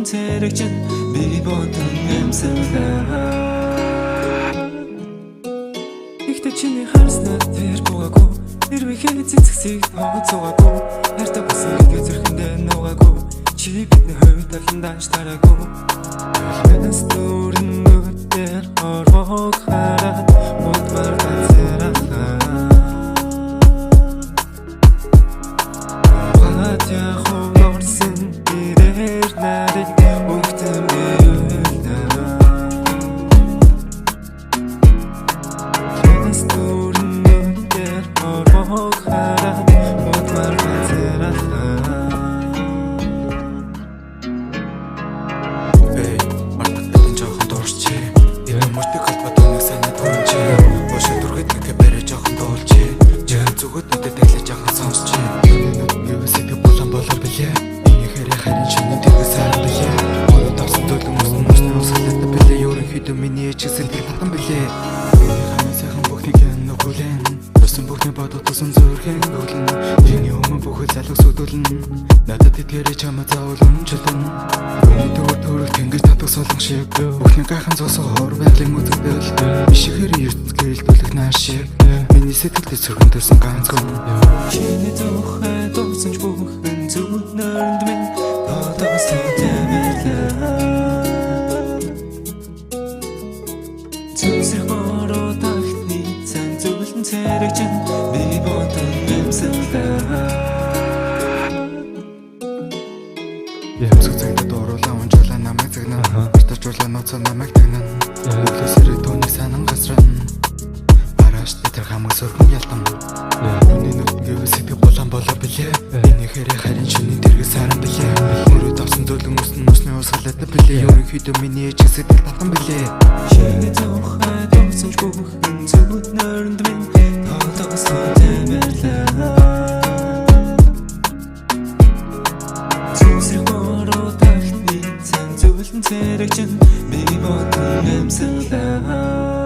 цэрэгчин би бодон амьсгалаа. Ихтэй чиний харснаа тэр бугаагүй хэрвээ цэцгсийг тооцоогүй хайртай болсон гэдгээ зүрхэндээ нугаагүй чи бидний хувь талын данш тараагүй Хэнэс дөрнөдөр орвог хараад бодвар газарахаа Хатя ховорсын ирээр нарыг өгтөн бийлдаа Хэнэс дөрнөдөр орвог хараад бодвар газарахаа Миний чигсэл татан билээ. Ханаа сайхан бүхнийг нүгүүлэн. Төсөн бүхний бодод төсөн зүрхэн гүлэн. Чиний өмнө бүхэл залуу сүдүүлэн. Надад итгэрэй чамаа заавалн чөлөн. Миний төрөлт тэнгэр татах солон шиг. Бүхний гайхан зоосоо хор байгалийн үзэгдэл. Бишгээр ертөнц гэрэлтүүлэх нааш шиг. Миний сэтгэлд цөргөн төрсөн ганц хүн. Чиний тухай дурсан ч бүхэн зүгт нөрөнд минь. Тодос тэмэрлээ. Зүсэх бороо тахтны цан зүлэн цэрэгчин би бодон амьсгалаа Ямсаг цагтад оруулаа унжуулаа намайг загнаа Бартажуулаа ноцоо намайг тагнаа Өглөөсөрөө түүний санан газран Параштай тэр хамаг сөргөн ялтан Хүний нүднээ сэтгэв болон болоо билээ Эний хэрэг харин чиний тэргээс харан билээ Мөрөд авсан дөлөн өснө нүсний усгалаад билээ Ерөнхийдөө миний ээж сэтгэл татан билээ Чиний тухай дурсан ч бүхэн зүгт нөрөнд минь Тодос тэмэрлээ Зүсэх бороо тахтны цан зүлэн цэрэгчин би бодон амьсгалаа